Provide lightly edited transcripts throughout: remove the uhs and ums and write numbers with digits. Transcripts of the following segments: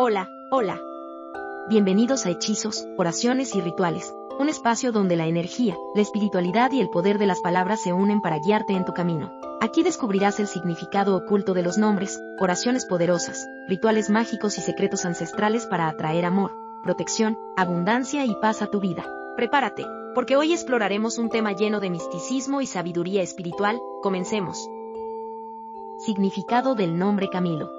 Hola, hola. Bienvenidos a Hechizos, Oraciones y Rituales, un espacio donde la energía, la espiritualidad y el poder de las palabras se unen para guiarte en tu camino. Aquí descubrirás el significado oculto de los nombres, oraciones poderosas, rituales mágicos y secretos ancestrales para atraer amor, protección, abundancia y paz a tu vida. Prepárate, porque hoy exploraremos un tema lleno de misticismo y sabiduría espiritual. Comencemos. Significado del nombre Camilo.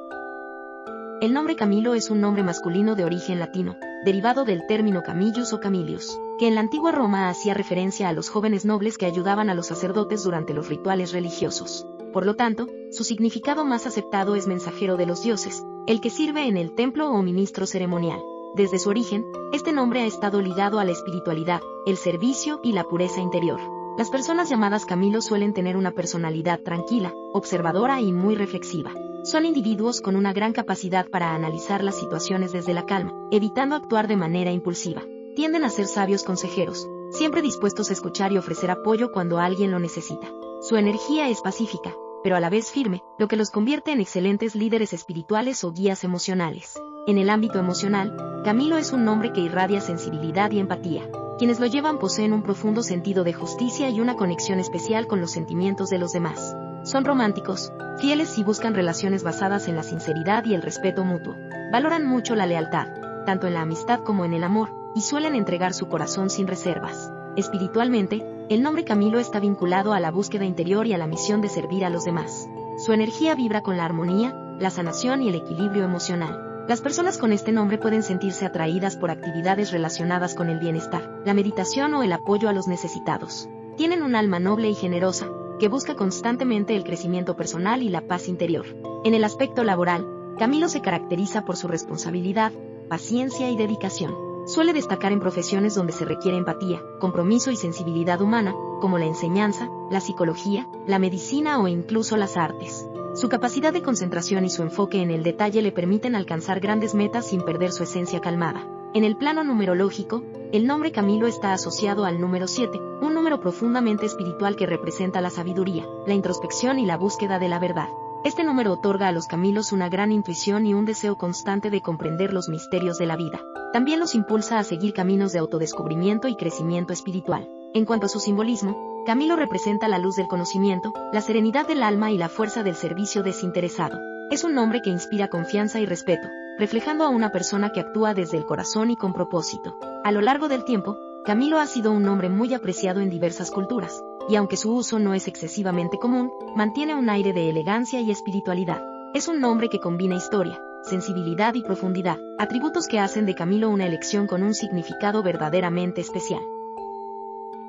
El nombre Camilo es un nombre masculino de origen latino, derivado del término Camillus o Camilius, que en la antigua Roma hacía referencia a los jóvenes nobles que ayudaban a los sacerdotes durante los rituales religiosos. Por lo tanto, su significado más aceptado es mensajero de los dioses, el que sirve en el templo o ministro ceremonial. Desde su origen, este nombre ha estado ligado a la espiritualidad, el servicio y la pureza interior. Las personas llamadas Camilo suelen tener una personalidad tranquila, observadora y muy reflexiva. Son individuos con una gran capacidad para analizar las situaciones desde la calma, evitando actuar de manera impulsiva. Tienden a ser sabios consejeros, siempre dispuestos a escuchar y ofrecer apoyo cuando alguien lo necesita. Su energía es pacífica, pero a la vez firme, lo que los convierte en excelentes líderes espirituales o guías emocionales. En el ámbito emocional, Camilo es un nombre que irradia sensibilidad y empatía. Quienes lo llevan poseen un profundo sentido de justicia y una conexión especial con los sentimientos de los demás. Son románticos, fieles y buscan relaciones basadas en la sinceridad y el respeto mutuo. Valoran mucho la lealtad, tanto en la amistad como en el amor, y suelen entregar su corazón sin reservas. Espiritualmente, el nombre Camilo está vinculado a la búsqueda interior y a la misión de servir a los demás. Su energía vibra con la armonía, la sanación y el equilibrio emocional. Las personas con este nombre pueden sentirse atraídas por actividades relacionadas con el bienestar, la meditación o el apoyo a los necesitados. Tienen un alma noble y generosa, que busca constantemente el crecimiento personal y la paz interior. En el aspecto laboral, Camilo se caracteriza por su responsabilidad, paciencia y dedicación. Suele destacar en profesiones donde se requiere empatía, compromiso y sensibilidad humana, como la enseñanza, la psicología, la medicina o incluso las artes. Su capacidad de concentración y su enfoque en el detalle le permiten alcanzar grandes metas sin perder su esencia calmada. En el plano numerológico, el nombre Camilo está asociado al número 7, un número profundamente espiritual que representa la sabiduría, la introspección y la búsqueda de la verdad. Este número otorga a los Camilos una gran intuición y un deseo constante de comprender los misterios de la vida. También los impulsa a seguir caminos de autodescubrimiento y crecimiento espiritual. En cuanto a su simbolismo, Camilo representa la luz del conocimiento, la serenidad del alma y la fuerza del servicio desinteresado. Es un nombre que inspira confianza y respeto, reflejando a una persona que actúa desde el corazón y con propósito. A lo largo del tiempo, Camilo ha sido un nombre muy apreciado en diversas culturas, y aunque su uso no es excesivamente común, mantiene un aire de elegancia y espiritualidad. Es un nombre que combina historia, sensibilidad y profundidad, atributos que hacen de Camilo una elección con un significado verdaderamente especial.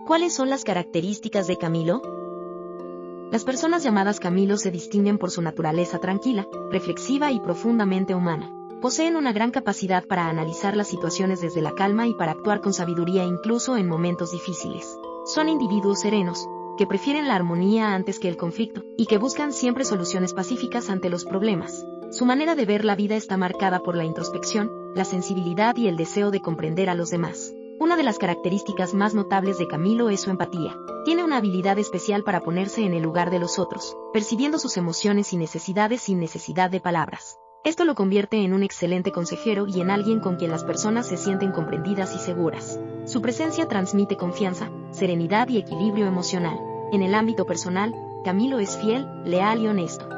¿Cuáles son las características de Camilo? Las personas llamadas Camilo se distinguen por su naturaleza tranquila, reflexiva y profundamente humana. Poseen una gran capacidad para analizar las situaciones desde la calma y para actuar con sabiduría incluso en momentos difíciles. Son individuos serenos, que prefieren la armonía antes que el conflicto, y que buscan siempre soluciones pacíficas ante los problemas. Su manera de ver la vida está marcada por la introspección, la sensibilidad y el deseo de comprender a los demás. Una de las características más notables de Camilo es su empatía. Tiene una habilidad especial para ponerse en el lugar de los otros, percibiendo sus emociones y necesidades sin necesidad de palabras. Esto lo convierte en un excelente consejero y en alguien con quien las personas se sienten comprendidas y seguras. Su presencia transmite confianza, serenidad y equilibrio emocional. En el ámbito personal, Camilo es fiel, leal y honesto.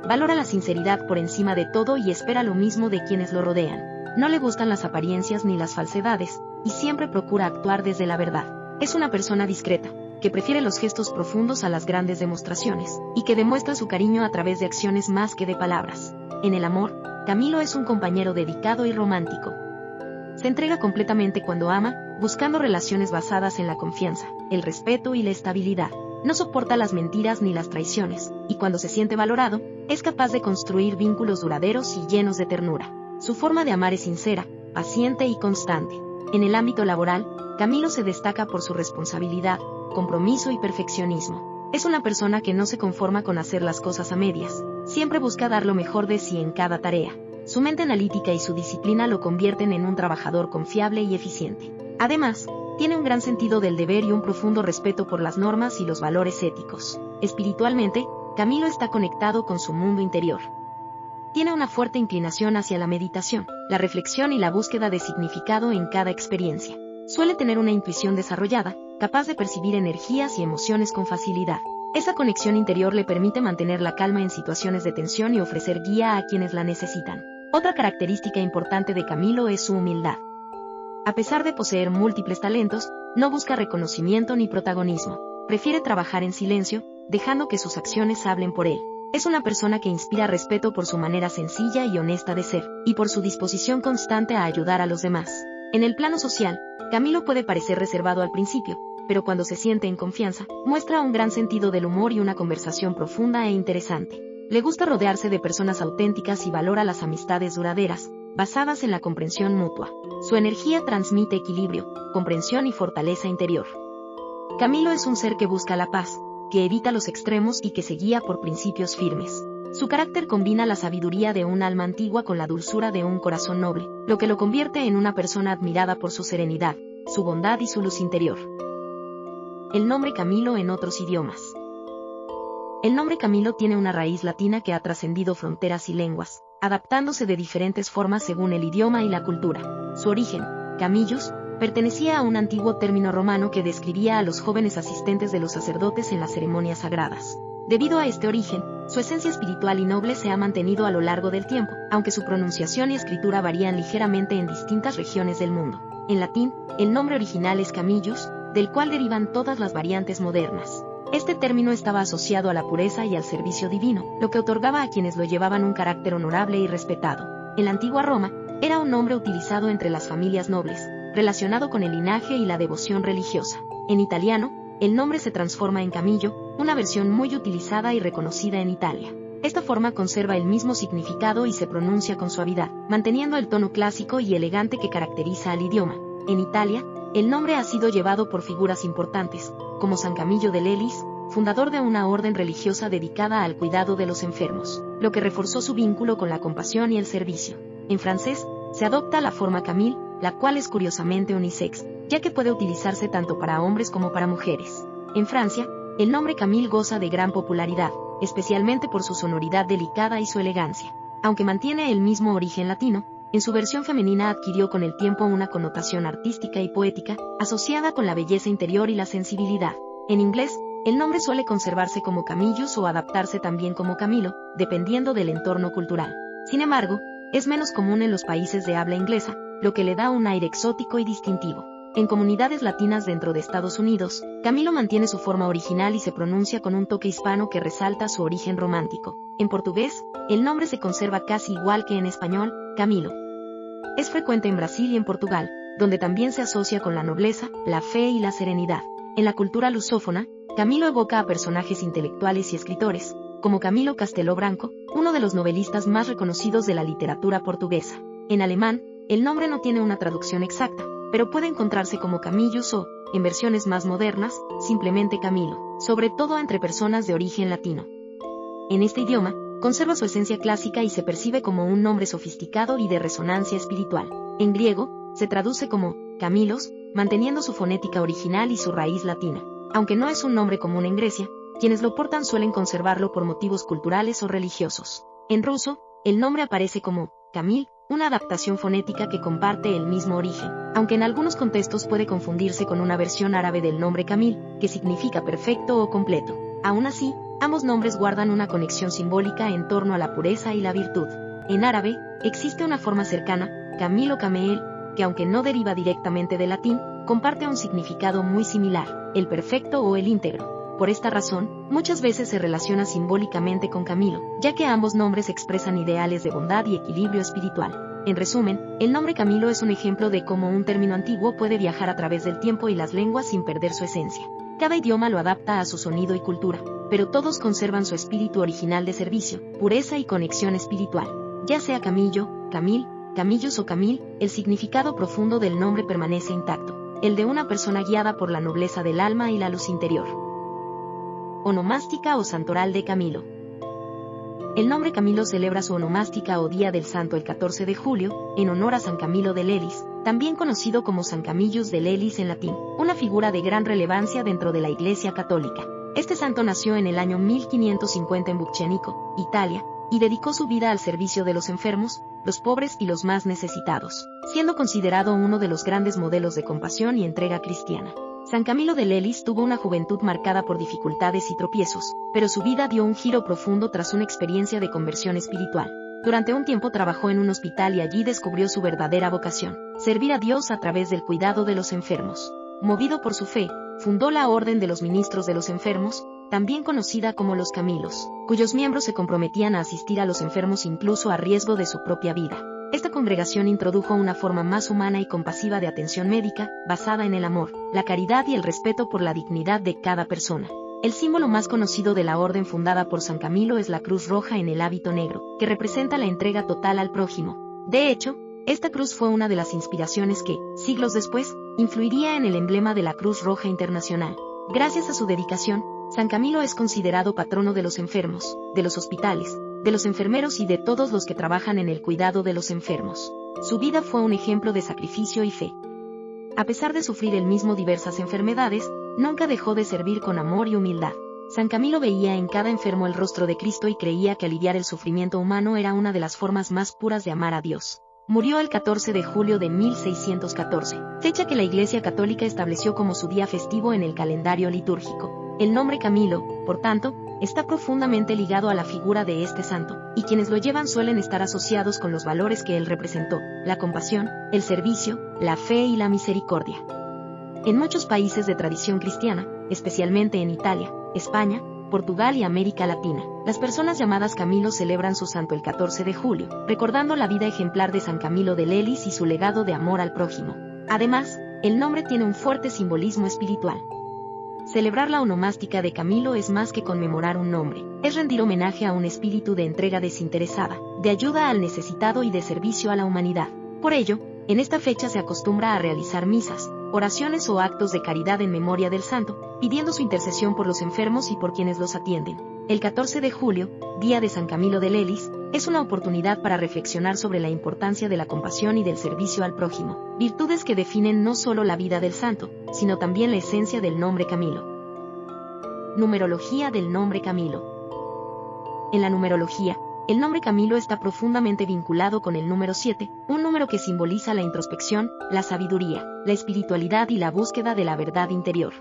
Valora la sinceridad por encima de todo y espera lo mismo de quienes lo rodean. No le gustan las apariencias ni las falsedades, y siempre procura actuar desde la verdad. Es una persona discreta, que prefiere los gestos profundos a las grandes demostraciones, y que demuestra su cariño a través de acciones más que de palabras. En el amor, Camilo es un compañero dedicado y romántico. Se entrega completamente cuando ama, buscando relaciones basadas en la confianza, el respeto y la estabilidad. No soporta las mentiras ni las traiciones, y cuando se siente valorado, es capaz de construir vínculos duraderos y llenos de ternura. Su forma de amar es sincera, paciente y constante. En el ámbito laboral, Camilo se destaca por su responsabilidad, compromiso y perfeccionismo. Es una persona que no se conforma con hacer las cosas a medias, siempre busca dar lo mejor de sí en cada tarea. Su mente analítica y su disciplina lo convierten en un trabajador confiable y eficiente. Además, tiene un gran sentido del deber y un profundo respeto por las normas y los valores éticos. Espiritualmente, Camilo está conectado con su mundo interior. tiene una fuerte inclinación hacia la meditación, la reflexión y la búsqueda de significado en cada experiencia. Suele tener una intuición desarrollada, capaz de percibir energías y emociones con facilidad. Esa conexión interior le permite mantener la calma en situaciones de tensión y ofrecer guía a quienes la necesitan. Otra característica importante de Camilo es su humildad. A pesar de poseer múltiples talentos, no busca reconocimiento ni protagonismo. Prefiere trabajar en silencio, dejando que sus acciones hablen por él. Es una persona que inspira respeto por su manera sencilla y honesta de ser, y por su disposición constante a ayudar a los demás. En el plano social, Camilo puede parecer reservado al principio, pero cuando se siente en confianza, muestra un gran sentido del humor y una conversación profunda e interesante. Le gusta rodearse de personas auténticas y valora las amistades duraderas, basadas en la comprensión mutua. Su energía transmite equilibrio, comprensión y fortaleza interior. Camilo es un ser que busca la paz, que evita los extremos y que se guía por principios firmes. Su carácter combina la sabiduría de un alma antigua con la dulzura de un corazón noble, lo que lo convierte en una persona admirada por su serenidad, su bondad y su luz interior. El nombre Camilo en otros idiomas. El nombre Camilo tiene una raíz latina que ha trascendido fronteras y lenguas, adaptándose de diferentes formas según el idioma y la cultura. Su origen, Camillus, pertenecía a un antiguo término romano que describía a los jóvenes asistentes de los sacerdotes en las ceremonias sagradas. Debido a este origen, su esencia espiritual y noble se ha mantenido a lo largo del tiempo, aunque su pronunciación y escritura varían ligeramente en distintas regiones del mundo. En latín, el nombre original es Camillus, del cual derivan todas las variantes modernas. Este término estaba asociado a la pureza y al servicio divino, lo que otorgaba a quienes lo llevaban un carácter honorable y respetado. En la antigua Roma, era un nombre utilizado entre las familias nobles, relacionado con el linaje y la devoción religiosa. En italiano, el nombre se transforma en Camillo, una versión muy utilizada y reconocida en Italia. Esta forma conserva el mismo significado y se pronuncia con suavidad, manteniendo el tono clásico y elegante que caracteriza al idioma. En Italia, el nombre ha sido llevado por figuras importantes, como San Camillo de Lelis, fundador de una orden religiosa dedicada al cuidado de los enfermos, lo que reforzó su vínculo con la compasión y el servicio. En francés, se adopta la forma Camille, la cual es curiosamente unisex, ya que puede utilizarse tanto para hombres como para mujeres. En Francia, el nombre Camille goza de gran popularidad, especialmente por su sonoridad delicada y su elegancia. Aunque mantiene el mismo origen latino, en su versión femenina adquirió con el tiempo una connotación artística y poética, asociada con la belleza interior y la sensibilidad. En inglés, el nombre suele conservarse como Camillus o adaptarse también como Camilo, dependiendo del entorno cultural. Sin embargo, es menos común en los países de habla inglesa, lo que le da un aire exótico y distintivo. En comunidades latinas dentro de Estados Unidos, Camilo mantiene su forma original y se pronuncia con un toque hispano que resalta su origen romántico. En portugués, el nombre se conserva casi igual que en español, Camilo. Es frecuente en Brasil y en Portugal, donde también se asocia con la nobleza, la fe y la serenidad. En la cultura lusófona, Camilo evoca a personajes intelectuales y escritores, como Camilo Castelo Branco, uno de los novelistas más reconocidos de la literatura portuguesa. En alemán, el nombre no tiene una traducción exacta, pero puede encontrarse como Camillus o, en versiones más modernas, simplemente Camilo, sobre todo entre personas de origen latino. En este idioma, conserva su esencia clásica y se percibe como un nombre sofisticado y de resonancia espiritual. En griego, se traduce como Camilos, manteniendo su fonética original y su raíz latina. Aunque no es un nombre común en Grecia, quienes lo portan suelen conservarlo por motivos culturales o religiosos. En ruso, el nombre aparece como Camil, una adaptación fonética que comparte el mismo origen, aunque en algunos contextos puede confundirse con una versión árabe del nombre Camil, que significa perfecto o completo. Aún así, ambos nombres guardan una conexión simbólica en torno a la pureza y la virtud. En árabe, existe una forma cercana, Camil o Cameel, que aunque no deriva directamente del latín, comparte un significado muy similar, el perfecto o el íntegro. Por esta razón, muchas veces se relaciona simbólicamente con Camilo, ya que ambos nombres expresan ideales de bondad y equilibrio espiritual. En resumen, el nombre Camilo es un ejemplo de cómo un término antiguo puede viajar a través del tiempo y las lenguas sin perder su esencia. Cada idioma lo adapta a su sonido y cultura, pero todos conservan su espíritu original de servicio, pureza y conexión espiritual. Ya sea Camillo, Camil, Camillus o Camil, el significado profundo del nombre permanece intacto, el de una persona guiada por la nobleza del alma y la luz interior. Onomástica o santoral de Camilo. El nombre Camilo celebra su onomástica o Día del Santo el 14 de julio, en honor a San Camilo de Lelis, también conocido como San Camillus de Lelis en latín, una figura de gran relevancia dentro de la Iglesia Católica. Este santo nació en el año 1550 en Buccianico, Italia, y dedicó su vida al servicio de los enfermos, los pobres y los más necesitados, siendo considerado uno de los grandes modelos de compasión y entrega cristiana. San Camilo de Lelis tuvo una juventud marcada por dificultades y tropiezos, pero su vida dio un giro profundo tras una experiencia de conversión espiritual. Durante un tiempo trabajó en un hospital y allí descubrió su verdadera vocación, servir a Dios a través del cuidado de los enfermos. Movido por su fe, fundó la Orden de los Ministros de los Enfermos, también conocida como los Camilos, cuyos miembros se comprometían a asistir a los enfermos incluso a riesgo de su propia vida. Esta congregación introdujo una forma más humana y compasiva de atención médica, basada en el amor, la caridad y el respeto por la dignidad de cada persona. El símbolo más conocido de la orden fundada por San Camilo es la cruz roja en el hábito negro, que representa la entrega total al prójimo. De hecho, esta cruz fue una de las inspiraciones que, siglos después, influiría en el emblema de la Cruz Roja Internacional. Gracias a su dedicación, San Camilo es considerado patrono de los enfermos, de los hospitales, de los enfermeros y de todos los que trabajan en el cuidado de los enfermos. Su vida fue un ejemplo de sacrificio y fe. A pesar de sufrir él mismo diversas enfermedades, nunca dejó de servir con amor y humildad. San Camilo veía en cada enfermo el rostro de Cristo y creía que aliviar el sufrimiento humano era una de las formas más puras de amar a Dios. Murió el 14 de julio de 1614, fecha que la Iglesia Católica estableció como su día festivo en el calendario litúrgico. El nombre Camilo, por tanto, está profundamente ligado a la figura de este santo, y quienes lo llevan suelen estar asociados con los valores que él representó: la compasión, el servicio, la fe y la misericordia. En muchos países de tradición cristiana, especialmente en Italia, España, Portugal y América Latina, las personas llamadas Camilo celebran su santo el 14 de julio, recordando la vida ejemplar de San Camilo de Lelis y su legado de amor al prójimo. Además, el nombre tiene un fuerte simbolismo espiritual. Celebrar la onomástica de Camilo es más que conmemorar un nombre, es rendir homenaje a un espíritu de entrega desinteresada, de ayuda al necesitado y de servicio a la humanidad. Por ello, en esta fecha se acostumbra a realizar misas, oraciones o actos de caridad en memoria del santo, pidiendo su intercesión por los enfermos y por quienes los atienden. El 14 de julio, día de San Camilo de Lelis, es una oportunidad para reflexionar sobre la importancia de la compasión y del servicio al prójimo, virtudes que definen no solo la vida del santo, sino también la esencia del nombre Camilo. Numerología del nombre Camilo. En la numerología, el nombre Camilo está profundamente vinculado con el número 7, un número que simboliza la introspección, la sabiduría, la espiritualidad y la búsqueda de la verdad interior.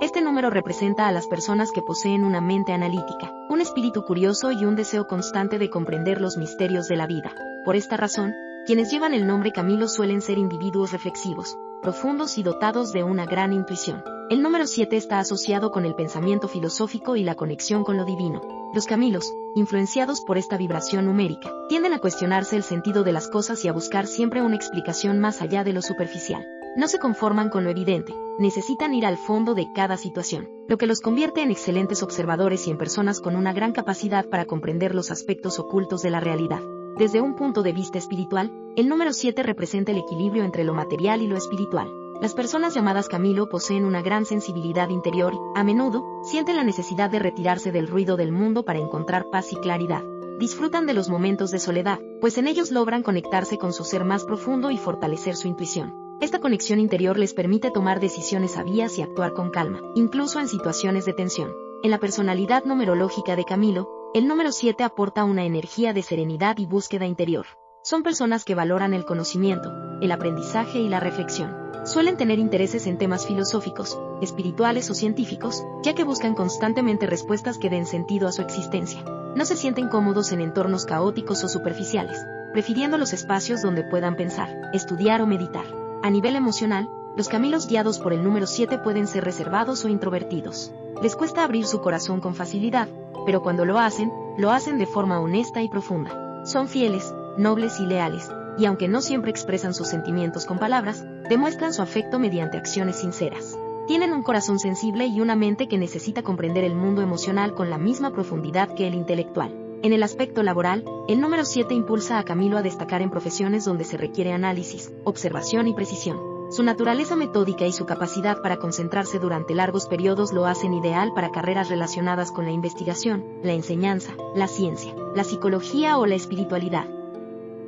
Este número representa a las personas que poseen una mente analítica, un espíritu curioso y un deseo constante de comprender los misterios de la vida. Por esta razón, quienes llevan el nombre Camilo suelen ser individuos reflexivos, profundos y dotados de una gran intuición. El número 7 está asociado con el pensamiento filosófico y la conexión con lo divino. Los Camilos, influenciados por esta vibración numérica, tienden a cuestionarse el sentido de las cosas y a buscar siempre una explicación más allá de lo superficial. No se conforman con lo evidente, necesitan ir al fondo de cada situación, lo que los convierte en excelentes observadores y en personas con una gran capacidad para comprender los aspectos ocultos de la realidad. Desde un punto de vista espiritual, el número 7 representa el equilibrio entre lo material y lo espiritual. Las personas llamadas Camilo poseen una gran sensibilidad interior y, a menudo, sienten la necesidad de retirarse del ruido del mundo para encontrar paz y claridad. Disfrutan de los momentos de soledad, pues en ellos logran conectarse con su ser más profundo y fortalecer su intuición. Esta conexión interior les permite tomar decisiones sabias y actuar con calma, incluso en situaciones de tensión. En la personalidad numerológica de Camilo, el número 7 aporta una energía de serenidad y búsqueda interior. Son personas que valoran el conocimiento, el aprendizaje y la reflexión. Suelen tener intereses en temas filosóficos, espirituales o científicos, ya que buscan constantemente respuestas que den sentido a su existencia. No se sienten cómodos en entornos caóticos o superficiales, prefiriendo los espacios donde puedan pensar, estudiar o meditar. A nivel emocional, los Camilos guiados por el número 7 pueden ser reservados o introvertidos. Les cuesta abrir su corazón con facilidad, pero cuando lo hacen de forma honesta y profunda. Son fieles, nobles y leales, y aunque no siempre expresan sus sentimientos con palabras, demuestran su afecto mediante acciones sinceras. Tienen un corazón sensible y una mente que necesita comprender el mundo emocional con la misma profundidad que el intelectual. En el aspecto laboral, el número 7 impulsa a Camilo a destacar en profesiones donde se requiere análisis, observación y precisión. Su naturaleza metódica y su capacidad para concentrarse durante largos periodos lo hacen ideal para carreras relacionadas con la investigación, la enseñanza, la ciencia, la psicología o la espiritualidad.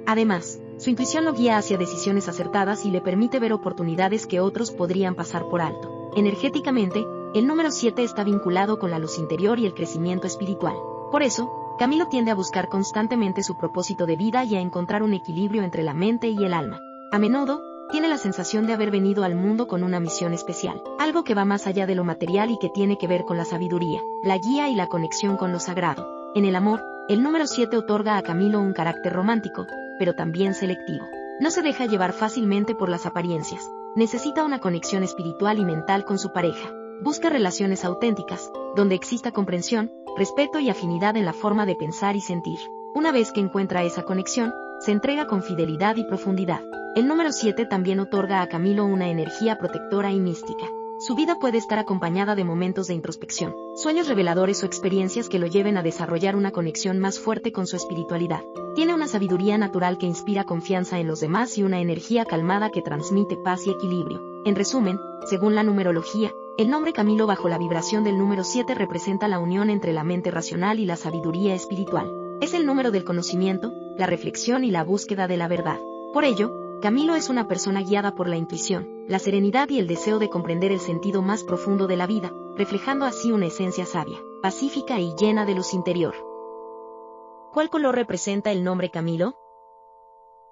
Además, su intuición lo guía hacia decisiones acertadas y le permite ver oportunidades que otros podrían pasar por alto. Energéticamente, el número 7 está vinculado con la luz interior y el crecimiento espiritual. Por eso, Camilo tiende a buscar constantemente su propósito de vida y a encontrar un equilibrio entre la mente y el alma. A menudo, tiene la sensación de haber venido al mundo con una misión especial, algo que va más allá de lo material y que tiene que ver con la sabiduría, la guía y la conexión con lo sagrado. En el amor, el número 7 otorga a Camilo un carácter romántico, pero también selectivo. No se deja llevar fácilmente por las apariencias. Necesita una conexión espiritual y mental con su pareja. Busca relaciones auténticas, donde exista comprensión, respeto y afinidad en la forma de pensar y sentir. Una vez que encuentra esa conexión, se entrega con fidelidad y profundidad. El número 7 también otorga a Camilo una energía protectora y mística. Su vida puede estar acompañada de momentos de introspección, sueños reveladores o experiencias que lo lleven a desarrollar una conexión más fuerte con su espiritualidad. Tiene una sabiduría natural que inspira confianza en los demás y una energía calmada que transmite paz y equilibrio. En resumen, según la numerología, el nombre Camilo bajo la vibración del número 7 representa la unión entre la mente racional y la sabiduría espiritual. Es el número del conocimiento, la reflexión y la búsqueda de la verdad. Por ello, Camilo es una persona guiada por la intuición, la serenidad y el deseo de comprender el sentido más profundo de la vida, reflejando así una esencia sabia, pacífica y llena de luz interior. ¿Cuál color representa el nombre Camilo?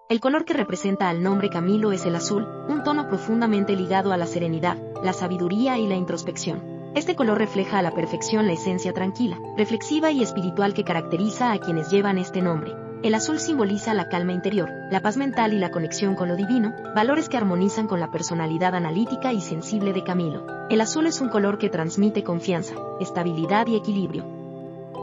El color que representa al nombre Camilo es el azul, un tono profundamente ligado a la serenidad, la sabiduría y la introspección. Este color refleja a la perfección la esencia tranquila, reflexiva y espiritual que caracteriza a quienes llevan este nombre. El azul simboliza la calma interior, la paz mental y la conexión con lo divino, valores que armonizan con la personalidad analítica y sensible de Camilo. El azul es un color que transmite confianza, estabilidad y equilibrio.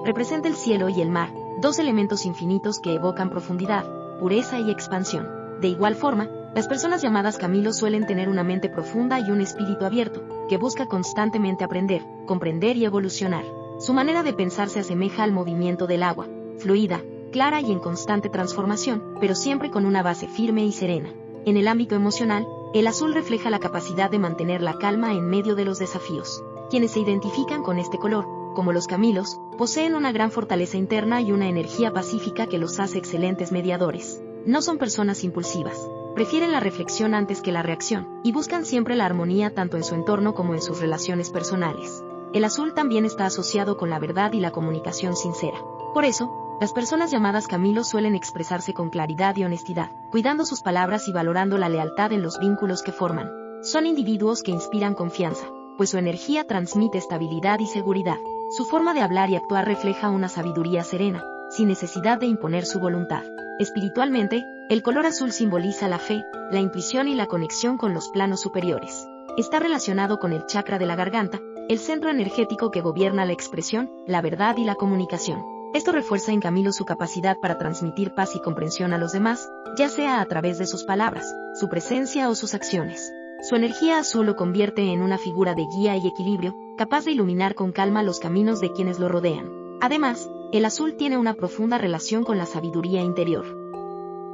Representa el cielo y el mar, dos elementos infinitos que evocan profundidad, pureza y expansión. De igual forma, las personas llamadas Camilo suelen tener una mente profunda y un espíritu abierto, que busca constantemente aprender, comprender y evolucionar. Su manera de pensar se asemeja al movimiento del agua, fluida, clara y en constante transformación, pero siempre con una base firme y serena. En el ámbito emocional, el azul refleja la capacidad de mantener la calma en medio de los desafíos. Quienes se identifican con este color, como los Camilos, poseen una gran fortaleza interna y una energía pacífica que los hace excelentes mediadores. No son personas impulsivas. Prefieren la reflexión antes que la reacción, y buscan siempre la armonía tanto en su entorno como en sus relaciones personales. El azul también está asociado con la verdad y la comunicación sincera. Por eso, las personas llamadas Camilo suelen expresarse con claridad y honestidad, cuidando sus palabras y valorando la lealtad en los vínculos que forman. Son individuos que inspiran confianza, pues su energía transmite estabilidad y seguridad. Su forma de hablar y actuar refleja una sabiduría serena, sin necesidad de imponer su voluntad. Espiritualmente, el color azul simboliza la fe, la intuición y la conexión con los planos superiores. Está relacionado con el chakra de la garganta, el centro energético que gobierna la expresión, la verdad y la comunicación. Esto refuerza en Camilo su capacidad para transmitir paz y comprensión a los demás, ya sea a través de sus palabras, su presencia o sus acciones. Su energía azul lo convierte en una figura de guía y equilibrio, capaz de iluminar con calma los caminos de quienes lo rodean. Además, el azul tiene una profunda relación con la sabiduría interior.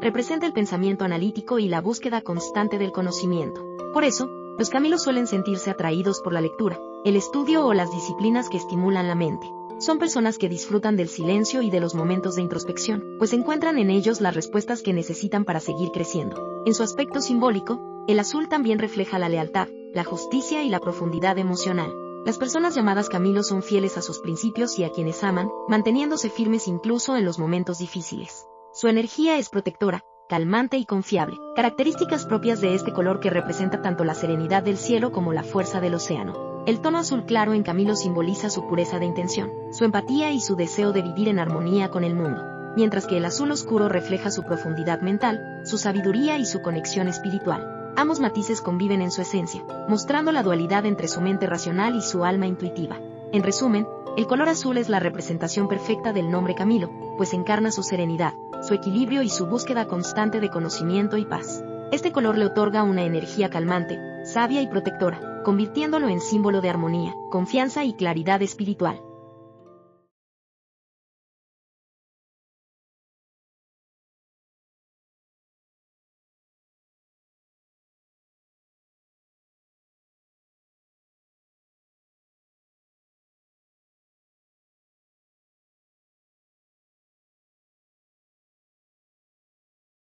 Representa el pensamiento analítico y la búsqueda constante del conocimiento. Por eso, los Camilos suelen sentirse atraídos por la lectura, el estudio o las disciplinas que estimulan la mente. Son personas que disfrutan del silencio y de los momentos de introspección, pues encuentran en ellos las respuestas que necesitan para seguir creciendo. En su aspecto simbólico, el azul también refleja la lealtad, la justicia y la profundidad emocional. Las personas llamadas Camilo son fieles a sus principios y a quienes aman, manteniéndose firmes incluso en los momentos difíciles. Su energía es protectora, calmante y confiable, características propias de este color que representa tanto la serenidad del cielo como la fuerza del océano. El tono azul claro en Camilo simboliza su pureza de intención, su empatía y su deseo de vivir en armonía con el mundo, mientras que el azul oscuro refleja su profundidad mental, su sabiduría y su conexión espiritual. Ambos matices conviven en su esencia, mostrando la dualidad entre su mente racional y su alma intuitiva. En resumen, el color azul es la representación perfecta del nombre Camilo, pues encarna su serenidad, su equilibrio y su búsqueda constante de conocimiento y paz. Este color le otorga una energía calmante, sabia y protectora, convirtiéndolo en símbolo de armonía, confianza y claridad espiritual.